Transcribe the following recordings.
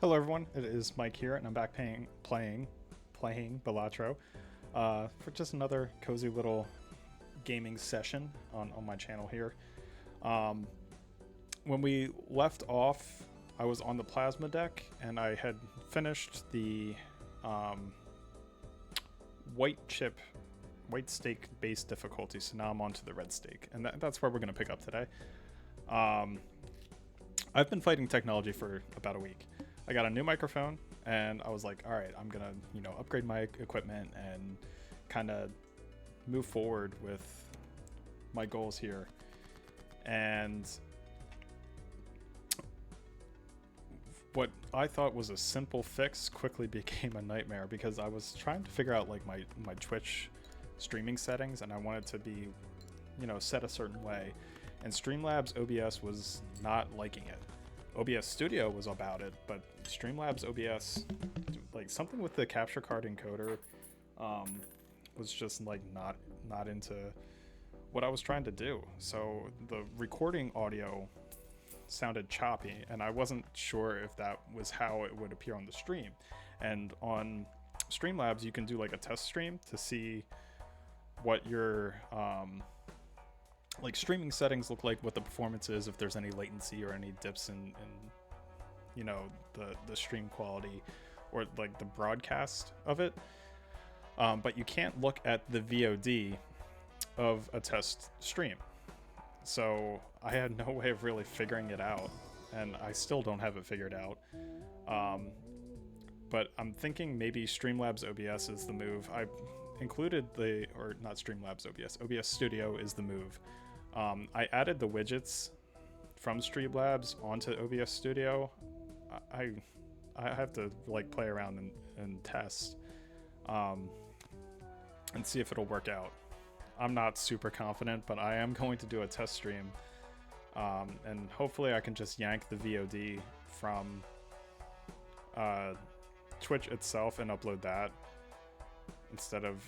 Hello everyone, it is Mike here, and I'm back playing Balatro for just another cozy little gaming session on my channel here. When we left off, I was on the plasma deck, and I had finished the white stake base difficulty, so now I'm on to the red stake, and that's where we're going to pick up today. I've been fighting technology for about a week. I got a new microphone, and I was like, all right, I'm gonna, upgrade my equipment and kind of move forward with my goals here. And what I thought was a simple fix quickly became a nightmare, because I was trying to figure out like my Twitch streaming settings, and I wanted to be, set a certain way. And Streamlabs OBS was not liking it. OBS Studio was about it, but Streamlabs OBS, like something with the capture card encoder, was just like not into what I was trying to do. So the recording audio sounded choppy, and I wasn't sure if that was how it would appear on the stream. And on Streamlabs, you can do like a test stream to see what your like streaming settings look like, what the performance is, if there's any latency or any dips in the stream quality or like the broadcast of it. But you can't look at the VOD of a test stream. So I had no way of really figuring it out, and I still don't have it figured out. But I'm thinking maybe Streamlabs OBS is the move. I included not Streamlabs OBS, OBS Studio is the move. I added the widgets from Streamlabs onto OBS Studio. I have to like play around and test and see if it'll work out. I'm not super confident, but I am going to do a test stream, and hopefully I can just yank the VOD from Twitch itself and upload that instead of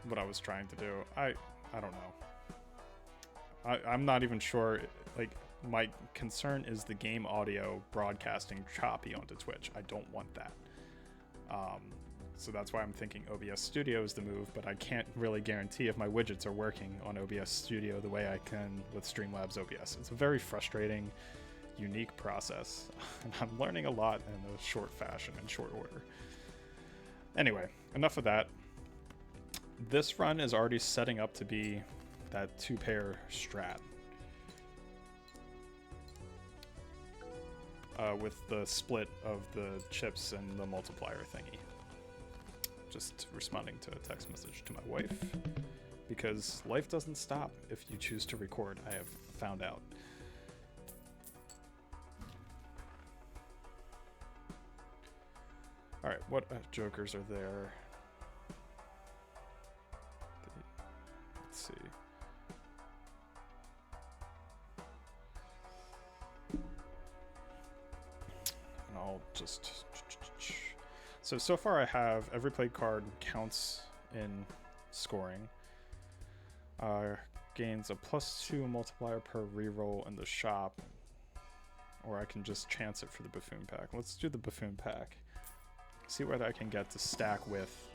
what I was trying to do. I don't know. I'm not even sure. Like, my concern is the game audio broadcasting choppy onto Twitch. I don't want that. So that's why I'm thinking OBS Studio is the move, but I can't really guarantee if my widgets are working on OBS Studio the way I can with Streamlabs OBS. It's a very frustrating, unique process, and I'm learning a lot in a short fashion, in short order. Anyway, enough of that. This run is already setting up to be that two-pair strat. With the split of the chips and the multiplier thingy. Just responding to a text message to my wife, because life doesn't stop if you choose to record, I have found out. Alright, what jokers are there? Let's see. And I'll just... So far I have every played card counts in scoring. Gains a +2 multiplier per reroll in the shop. Or I can just chance it for the buffoon pack. Let's do the buffoon pack. See what I can get to stack with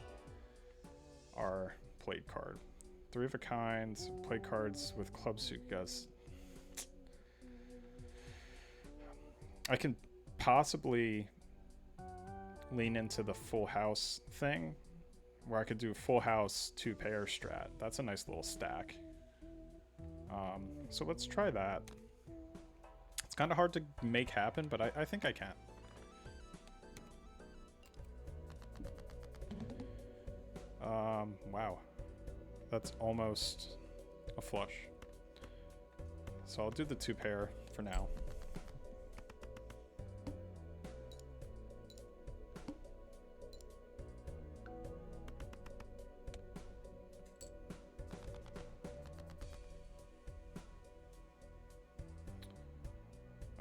our played card. 3 of a kind, play cards with club suit guts. I can possibly lean into the full house thing, where I could do full house 2-pair strat. That's a nice little stack. So let's try that. It's kind of hard to make happen, but I think I can. Wow. That's almost a flush. So I'll do the 2-pair for now.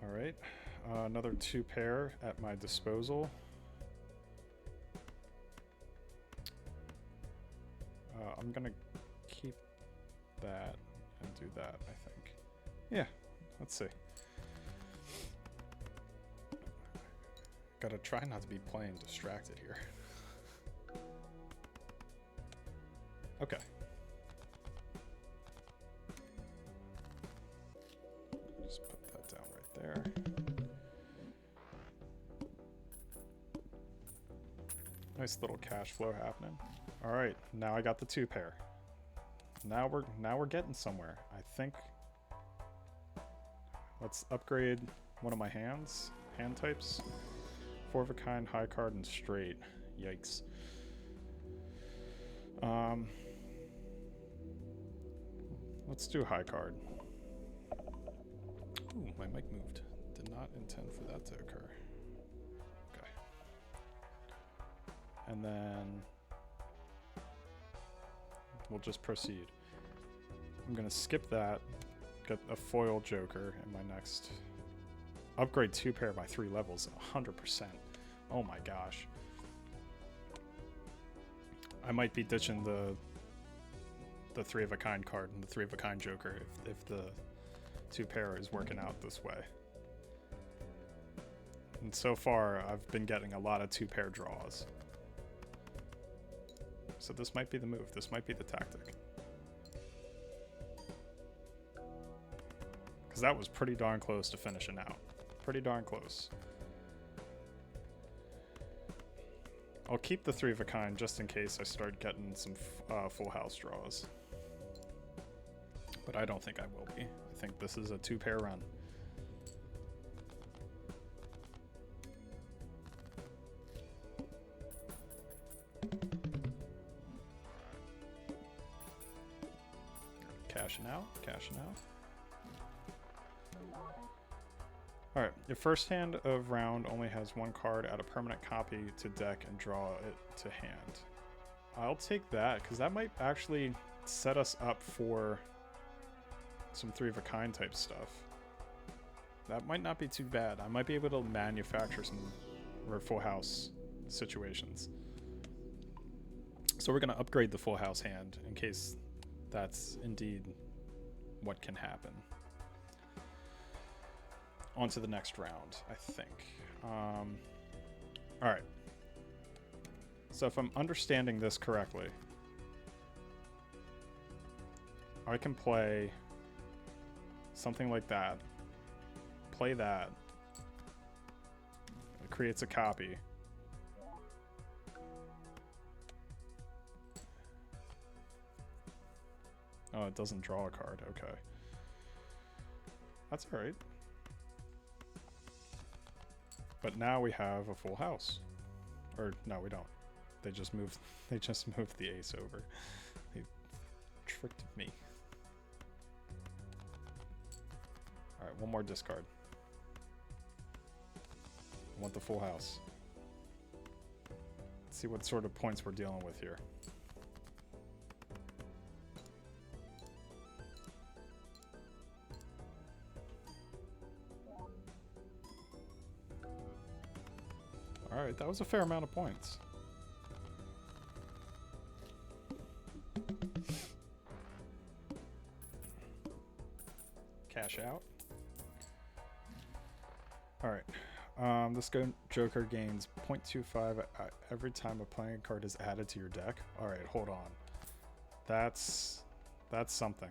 Alright, another 2-pair at my disposal. I'm gonna keep that and do that, I think. Yeah, let's see. Gotta try not to be playing distracted here. Okay. Just put that down right there. Nice little cash flow happening. All right, now I got the 2 pair. Now we're getting somewhere. I think. Let's upgrade one of my hand types. 4 of a kind, high card, and straight. Yikes. Let's do high card. Ooh, my mic moved. Did not intend for that to occur. Okay. And then we'll just proceed. I'm gonna skip that, get a foil joker in my next. Upgrade 2 pair by 3 levels, 100%. Oh my gosh. I might be ditching the 3 of a kind card and the 3 of a kind joker if the 2 pair is working out this way. And so far, I've been getting a lot of 2 pair draws. So this might be the move. This might be the tactic. Because that was pretty darn close to finishing out. Pretty darn close. I'll keep the 3 of a kind just in case I start getting some full house draws. But I don't think I will be. I think this is a 2 pair run. Cashing out, cashing out. Alright, your first hand of round only has 1 card, add a permanent copy to deck and draw it to hand. I'll take that, because that might actually set us up for some 3 of a kind type stuff. That might not be too bad. I might be able to manufacture some full house situations. So we're going to upgrade the full house hand in case that's indeed what can happen. On to the next round, I think. Alright. So if I'm understanding this correctly, I can play something like that. Play that. It creates a copy. Oh, it doesn't draw a card. Okay. That's alright. But now we have a full house. Or no, we don't. They just moved the ace over. They tricked me. Alright, one more discard. I want the full house. Let's see what sort of points we're dealing with here. Alright, that was a fair amount of points. Cash out. Alright. This Joker gains 0.25 every time a playing card is added to your deck. Alright, hold on. That's something.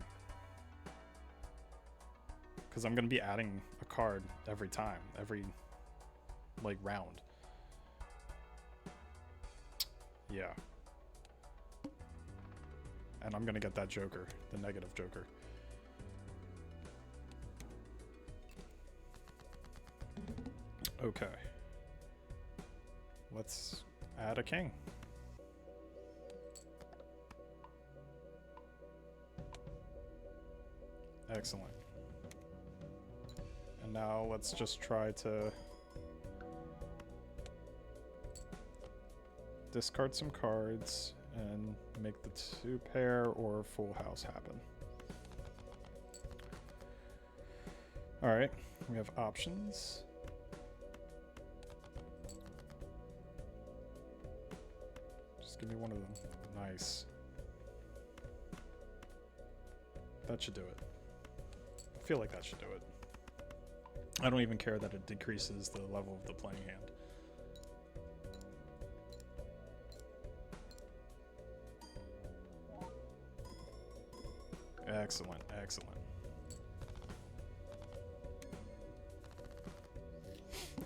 Because I'm going to be adding a card every time. Every, like, round. Yeah. And I'm gonna get that Joker, the negative Joker. Okay. Let's add a king. Excellent. And now let's just try to discard some cards and make the 2 pair or full house happen. Alright, we have options. Just give me one of them. Nice. That should do it. I feel like that should do it. I don't even care that it decreases the level of the playing hand. Excellent, excellent.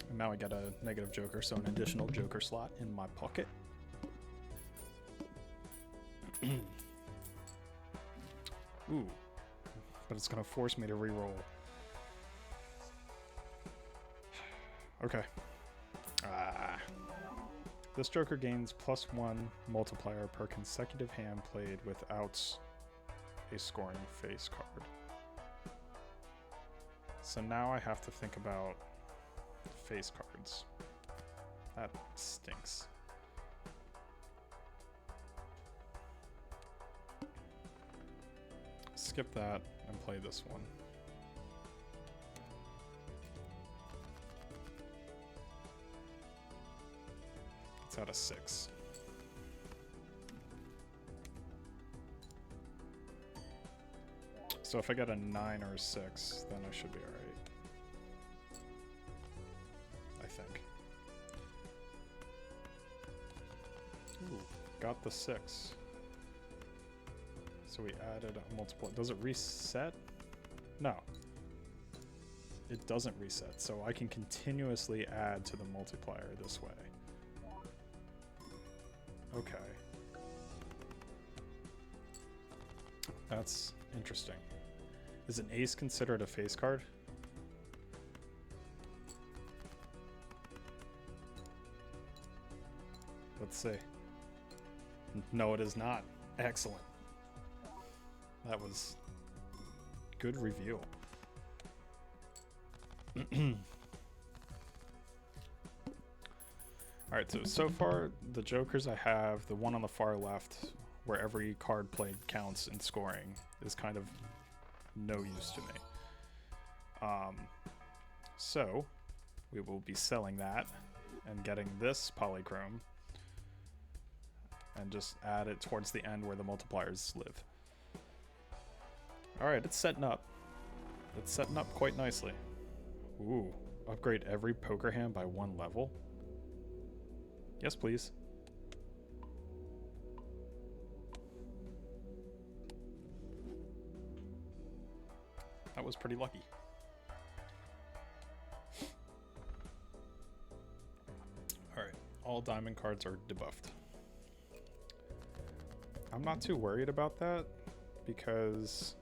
And now I got a negative joker, so an additional joker slot in my pocket. Ooh. But it's gonna force me to re-roll. Okay. This joker gains +1 multiplier per consecutive hand played without a scoring face card. So now I have to think about face cards. That stinks. Skip that and play this one. It's out of 6. So if I get a 9 or a 6, then I should be alright. I think. Ooh, got the 6. So we added a multiple. Does it reset? No. It doesn't reset, so I can continuously add to the multiplier this way. Okay. That's interesting. Is an ace considered a face card? Let's see. No, it is not. Excellent. That was good review. Alright, so far the jokers I have, the one on the far left where every card played counts in scoring, is kind of no use to me. So we will be selling that and getting this polychrome and just add it towards the end where the multipliers live. Alright, it's setting up. It's setting up quite nicely. Ooh, upgrade every poker hand by 1 level. Yes, please. That was pretty lucky. Alright, all diamond cards are debuffed. I'm not too worried about that because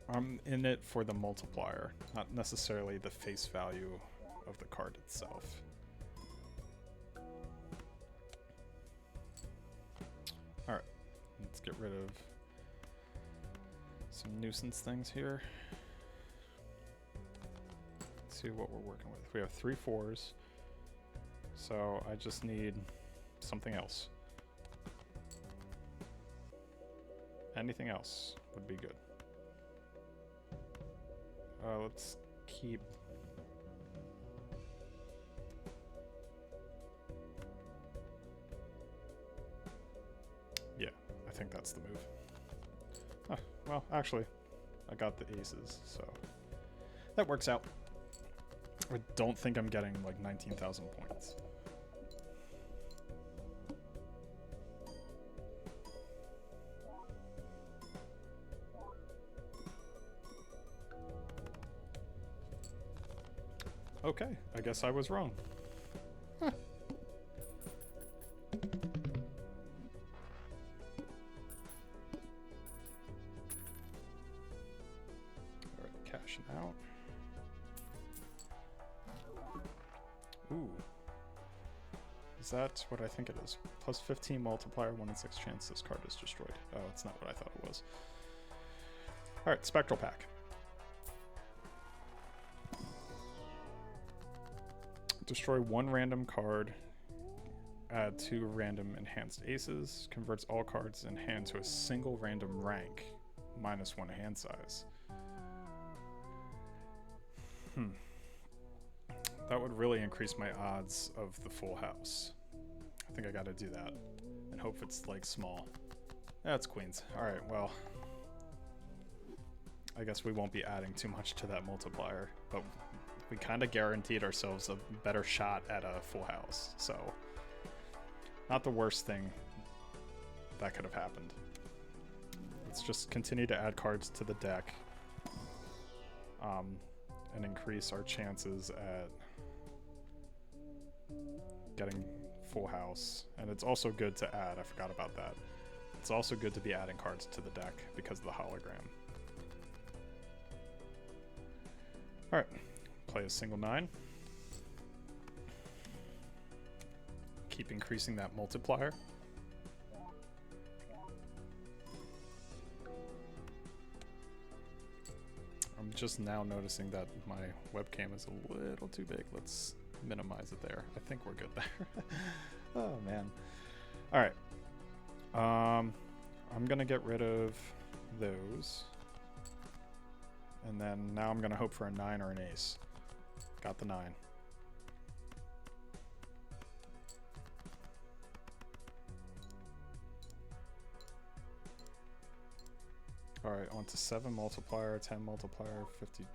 I'm in it for the multiplier, not necessarily the face value of the card itself. Alright, let's get rid of some nuisance things here. Let's see what we're working with. We have 3 4s, so I just need something else. Anything else would be good. Let's keep... Yeah, I think that's the move. Oh, well, actually, I got the aces, so that works out. I don't think I'm getting like 19,000 points. Okay, I guess I was wrong. Huh. Alright, cashing out. Ooh. Is that what I think it is? Plus 15 multiplier, 1 in 6 chance this card is destroyed. Oh, it's not what I thought it was. Alright, Spectral Pack. Destroy 1 random card, add 2 random enhanced aces, converts all cards in hand to a single random rank, -1 hand size. That would really increase my odds of the full house. I think I gotta do that, and hope it's like small. That's queens. Alright, well, I guess we won't be adding too much to that multiplier, but we kind of guaranteed ourselves a better shot at a full house, so Not the worst thing that could have happened. Let's just continue to add cards to the deck. And increase our chances at getting full house. And it's also good to add, I forgot about that. It's also good to be adding cards to the deck because of the hologram. Alright, play a single 9. Keep increasing that multiplier. I'm just now noticing that my webcam is a little too big. Let's minimize it there. I think we're good there. Oh man. Alright. I'm gonna get rid of those. And then now I'm gonna hope for a 9 or an ace. Got the 9. Alright, on to 7 multiplier, 10 multiplier, 50.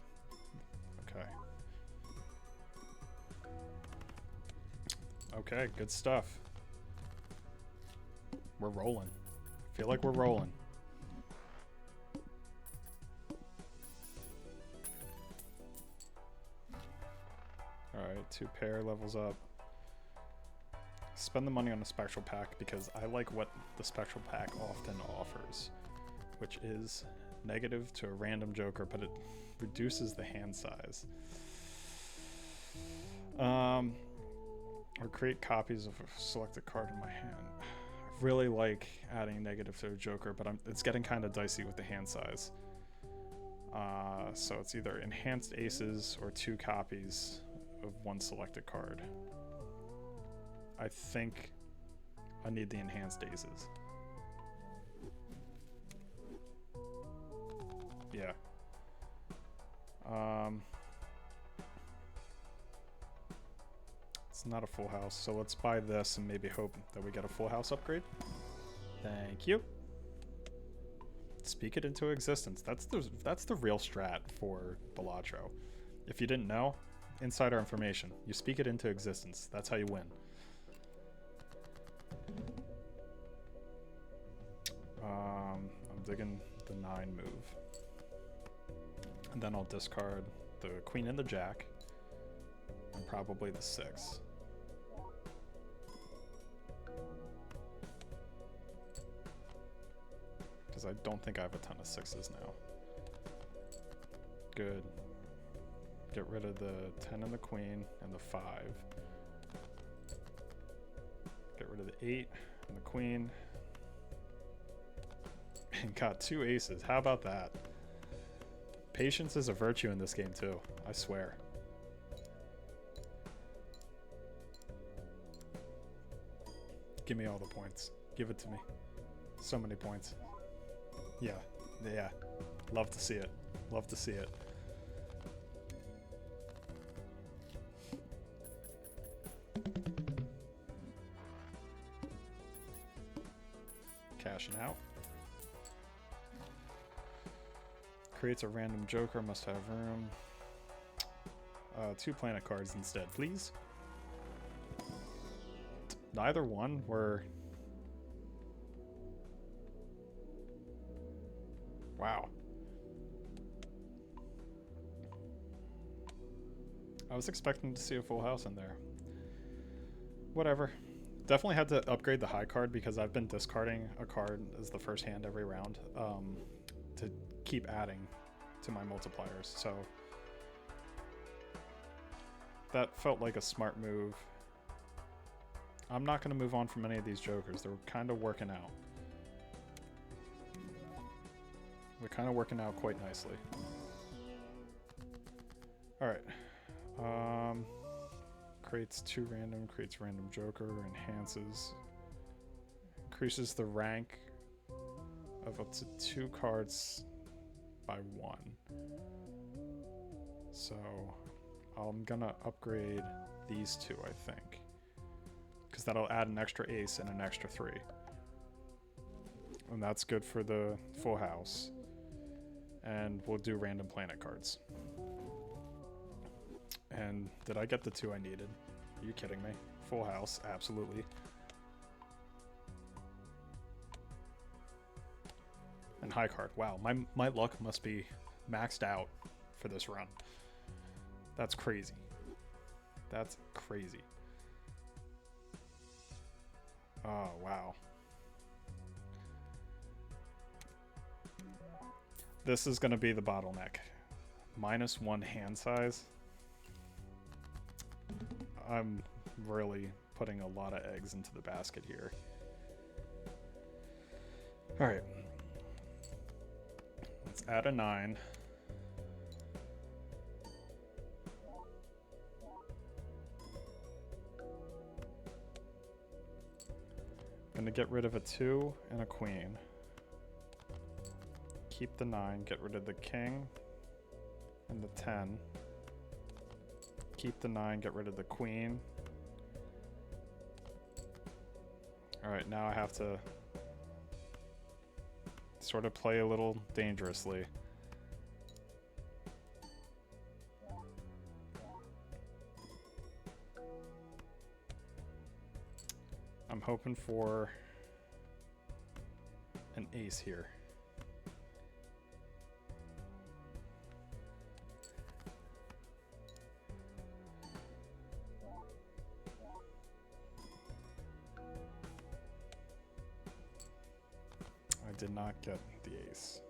Okay. Okay, good stuff. We're rolling. Feel like we're rolling. Alright, 2 pair levels up. Spend the money on a special pack because I like what the special pack often offers, which is negative to a random joker, but it reduces the hand size. Or create copies of a selected card in my hand. I really like adding negative to a joker, but it's getting kind of dicey with the hand size. So it's either enhanced aces or 2 copies of 1 selected card. I think I need the enhanced aces. Yeah. It's not a full house, so let's buy this and maybe hope that we get a full house upgrade. Thank you. Speak it into existence. That's the real strat for Balatro. If you didn't know, insider information. You speak it into existence. That's how you win. I'm digging the 9 move. And then I'll discard the queen and the jack. And probably the 6. Because I don't think I have a ton of 6s now. Good. Get rid of the 10 and the queen and the 5. Get rid of the 8 and the queen. And got 2 aces. How about that? Patience is a virtue in this game too. I swear. Give me all the points. Give it to me. So many points. Yeah. Yeah. Love to see it. Love to see it. Cashing out. Creates a random joker, must have room. 2 planet cards instead, please. Neither one were... Wow. I was expecting to see a full house in there. Whatever. Definitely had to upgrade the high card because I've been discarding a card as the first hand every round to keep adding to my multipliers. So that felt like a smart move. I'm not going to move on from any of these jokers. They're kind of working out. They're kind of working out quite nicely. Alright. Creates 2 random, creates random joker, enhances. Increases the rank of up to 2 cards by 1. So I'm gonna upgrade these 2, I think. Because that'll add an extra ace and an extra 3. And that's good for the full house. And we'll do random planet cards. And did I get the 2 I needed? Are you kidding me? Full house, absolutely. high card. Wow, my luck must be maxed out for this run. That's crazy. That's crazy. Oh, wow. This is going to be the bottleneck. -1 hand size. I'm really putting a lot of eggs into the basket here. Alright. Let's add a 9. Gonna get rid of a 2 and a queen. Keep the 9, get rid of the king and the 10. Keep the 9, get rid of the queen. Alright, now I have to sort of play a little dangerously. I'm hoping for an ace here. I did not get the ace.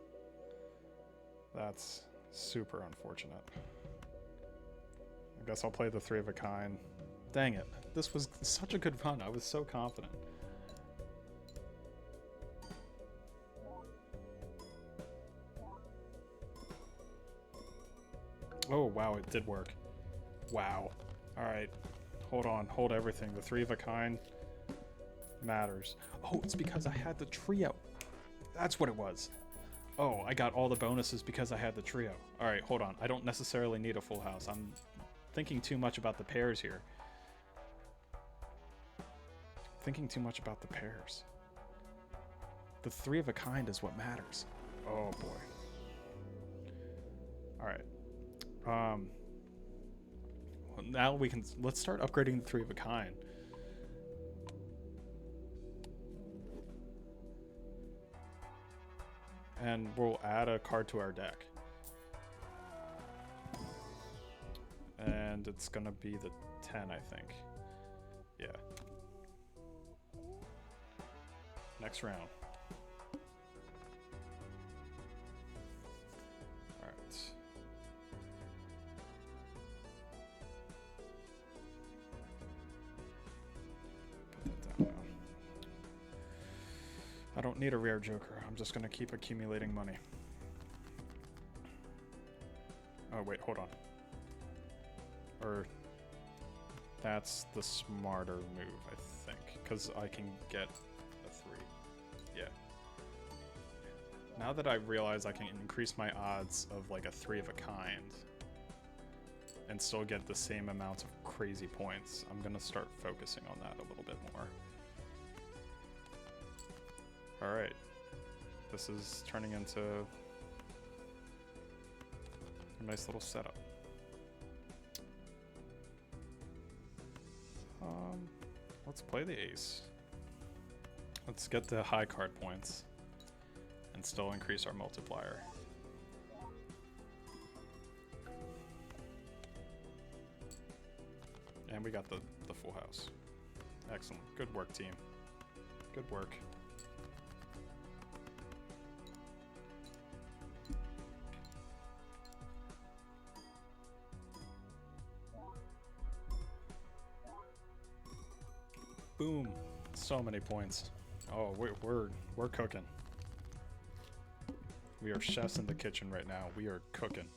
That's super unfortunate. I guess I'll play the 3 of a kind. Dang it. This was such a good run. I was so confident. Oh, wow, it did work. Wow. Alright. Hold on. Hold everything. The 3 of a kind matters. Oh, it's because I had the trio. That's what it was. Oh, I got all the bonuses because I had the trio. Alright, hold on. I don't necessarily need a full house. I'm thinking too much about the pairs here. Thinking too much about the pairs. The 3 of a kind is what matters. Oh boy. Alright. Well, now we can... Let's start upgrading the 3 of a kind. And we'll add a card to our deck. And it's gonna be the 10, I think. Yeah. Next round. Alright. Put that down now. I don't need a rare joker. I'm just gonna keep accumulating money. Oh wait, hold on. Or that's the smarter move, I think, because I can get a 3. Yeah. Now that I realize I can increase my odds of like a 3 of a kind and still get the same amount of crazy points, I'm gonna start focusing on that a little bit more. Alright. This is turning into a nice little setup. Let's play the ace. Let's get the high card points and still increase our multiplier. And we got the full house. Excellent. Good work, team. Good work. Boom. So many points. Oh, we're cooking. We are chefs in the kitchen right now. We are cooking.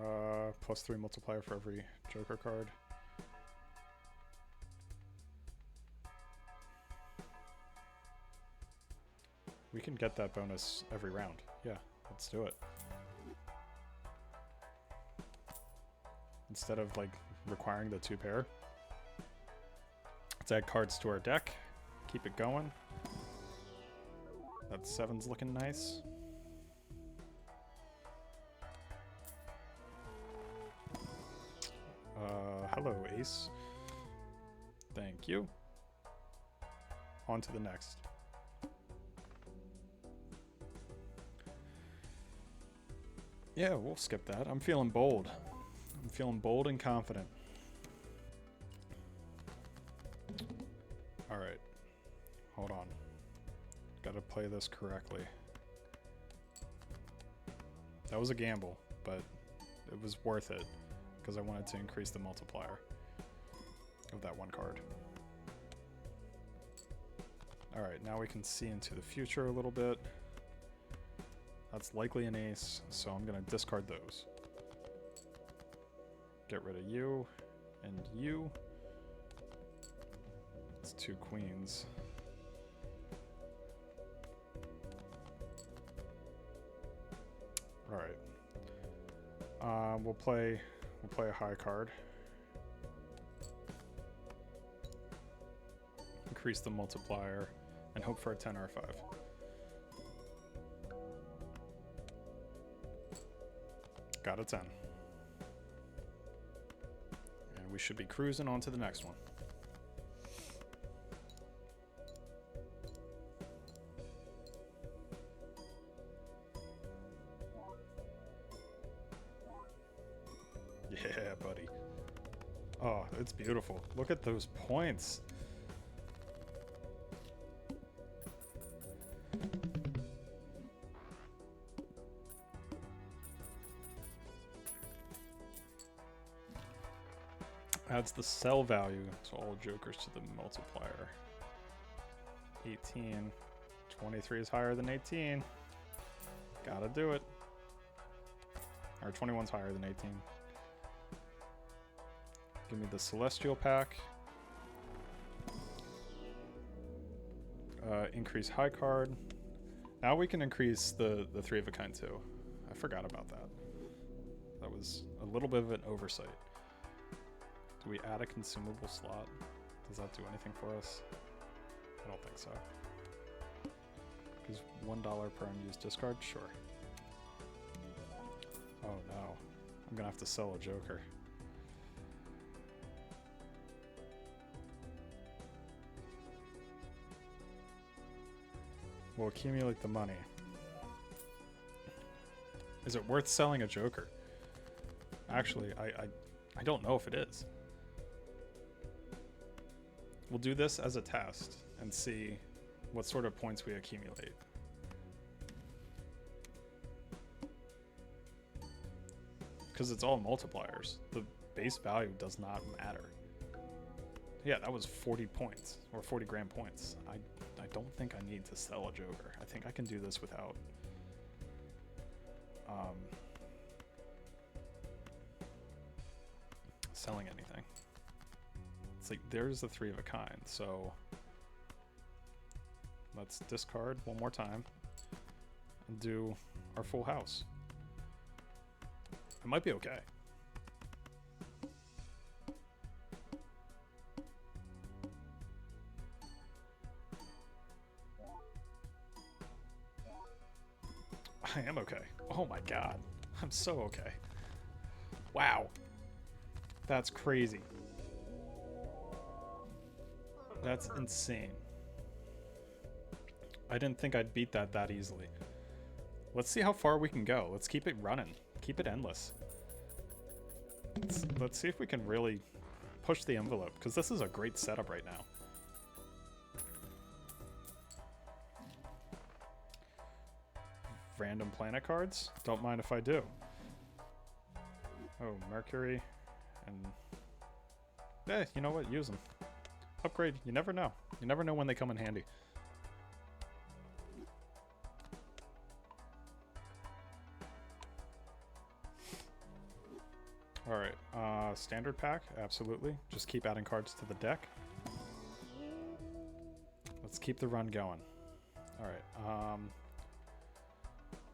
+3 multiplier for every Joker card. We can get that bonus every round. Yeah, let's do it. Instead of like requiring the 2 pair. Let's add cards to our deck. Keep it going. That 7's looking nice. Hello, ace. Thank you. On to the next. Yeah, we'll skip that. I'm feeling bold. I'm feeling bold and confident. Alright. Hold on. Gotta play this correctly. That was a gamble, but it was worth it because I wanted to increase the multiplier of that one card. Alright, now we can see into the future a little bit. That's likely an ace, so I'm going to discard those. Get rid of you and you. It's 2 queens. Alright. We'll play a high card. Increase the multiplier and hope for a 10 or a 5. Got a 10. And we should be cruising on to the next one. Yeah, buddy. Oh, it's beautiful. Look at those points. Adds the sell value to all jokers to the multiplier. 18. 23 is higher than 18. Gotta do it. Or 21's higher than 18. Give me the Celestial pack. Increase high card. Now we can increase the 3 of a kind too. I forgot about that. That was a little bit of an oversight. Do we add a consumable slot? Does that do anything for us? I don't think so. Because $1 per unused discard? Sure. Oh no. I'm gonna have to sell a joker. We'll accumulate the money. Is it worth selling a joker? Actually, I don't know if it is. We'll do this as a test and see what sort of points we accumulate. Because it's all multipliers. The base value does not matter. Yeah, that was 40 points, or 40 grand points. I don't think I need to sell a joker. I think I can do this without selling anything. It's like, there's the 3 of a kind, so let's discard one more time and do our full house. It might be okay. I am okay. Oh my god. I'm so okay. Wow. That's crazy. That's insane. I didn't think I'd beat that easily. Let's see how far we can go. Let's keep it running. Keep it endless. Let's see if we can really push the envelope, because this is a great setup right now. Random planet cards? Don't mind if I do. Oh, Mercury. And you know what? Use them. Upgrade. You never know. You never know when they come in handy. Alright, standard pack, absolutely. Just keep adding cards to the deck. Let's keep the run going. Alright,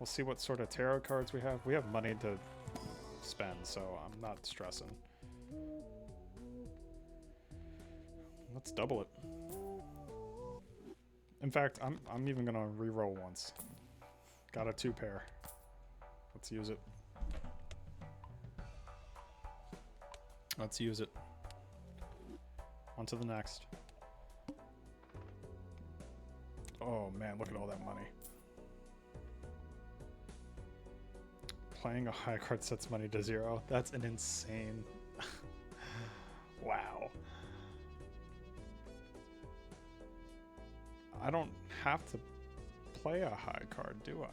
we'll see what sort of tarot cards we have. We have money to spend, so I'm not stressing. Let's double it. In fact, I'm even gonna re-roll once. Got a 2 pair. Let's use it. Let's use it. On to the next. Oh man, look at all that money. Playing a high card sets money to 0. That's an insane... Wow. I don't have to play a high card, do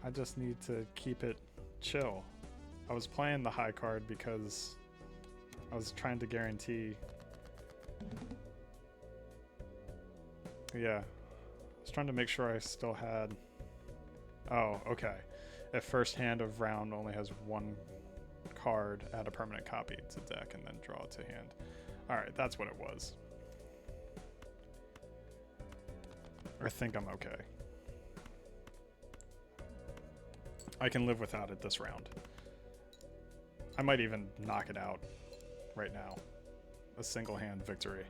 I? I just need to keep it chill. I was playing the high card because I was trying to guarantee... Yeah. I was trying to make sure I still had... Oh, okay. If first hand of round only has one card, add a permanent copy to deck and then draw it to hand. Alright, that's what it was. I think I'm okay. I can live without it this round. I might even knock it out right now. A single hand victory.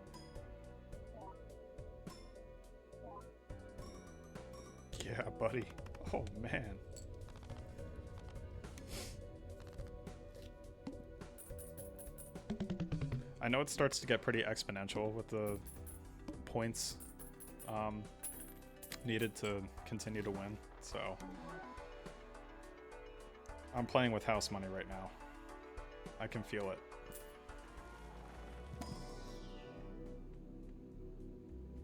Yeah, buddy. Oh, man. I know it starts to get pretty exponential with the points needed to continue to win, so I'm playing with house money right now. I can feel it.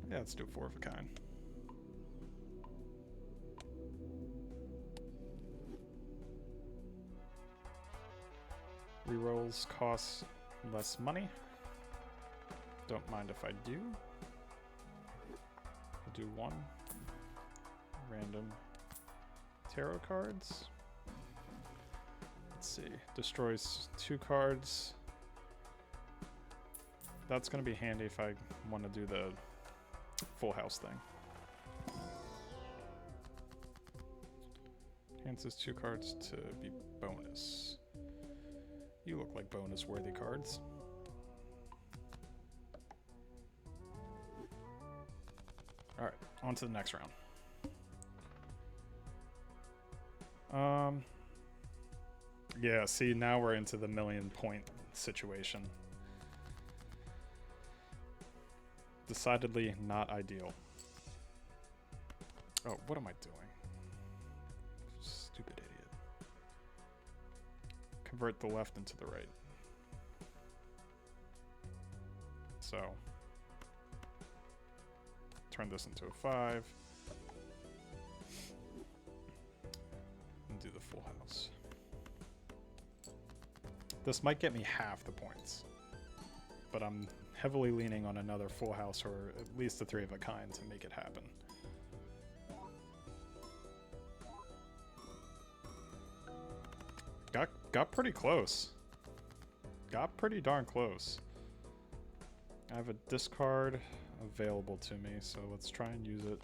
Yeah, let's do 4 of a kind. Rerolls cost less money. Don't mind if I do. I'll do 1 random tarot cards. Let's see. Destroys 2 cards. That's going to be handy if I want to do the full house thing. Enhances 2 cards to be bonus. You look like bonus worthy cards. Alright, on to the next round. Yeah, see, now we're into the 1,000,000 point situation. Decidedly not ideal. Oh, what am I doing? Stupid idiot. Convert the left into the right. So, turn this into a 5. And do the full house. This might get me half the points, but I'm heavily leaning on another full house or at least a 3 of a kind to make it happen. Got pretty close. Got pretty darn close. I have a discard available to me, so let's try and use it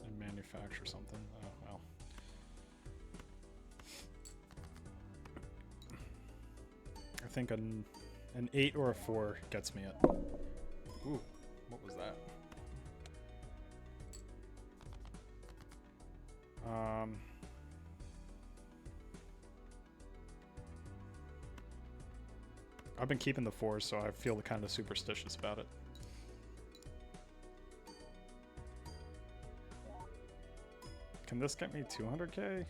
and manufacture something. Oh, well. I think an 8 or a 4 gets me it. Ooh, what was that? I've been keeping the 4s, so I feel kind of superstitious about it. Can this get me 200k?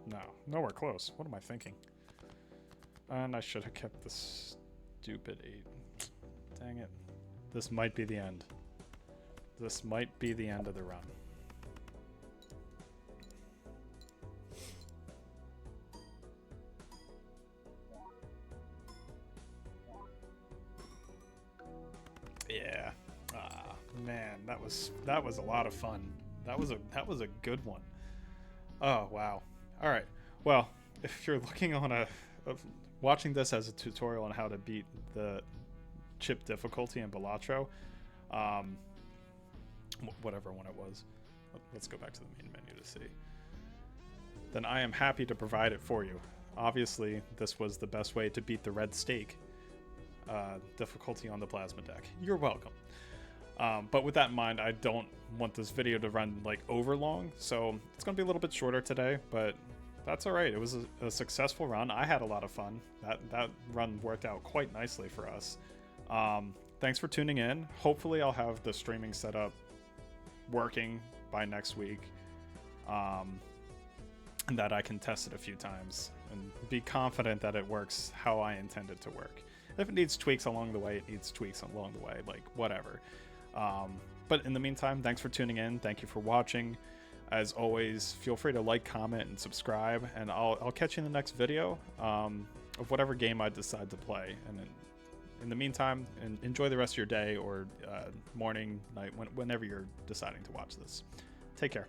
No, nowhere close. What am I thinking? And I should have kept this stupid 8. Dang it. This might be the end. This might be the end of the run. Yeah. Ah, man, that was a lot of fun. That was a good one. Oh, wow. All right. Well, if you're looking on watching this as a tutorial on how to beat the chip difficulty in Balatro, whatever one it was. Let's go back to the main menu to see. Then I am happy to provide it for you. Obviously, this was the best way to beat the red stake difficulty on the plasma deck. You're welcome. But with that in mind, I don't want this video to run like over long, so it's going to be a little bit shorter today, but that's all right. It was a successful run. I had a lot of fun. That run worked out quite nicely for us. thanks for tuning in. Hopefully I'll have the streaming setup working by next week, and that I can test it a few times and be confident that it works how I intend it to work. If it needs tweaks along the way, it needs tweaks along the way, like whatever. But in the meantime, thanks for tuning in. Thank you for watching. As always, feel free to like, comment, and subscribe, and I'll catch you in the next video of whatever game I decide to play. And in the meantime, enjoy the rest of your day or morning, night, whenever you're deciding to watch this. Take care.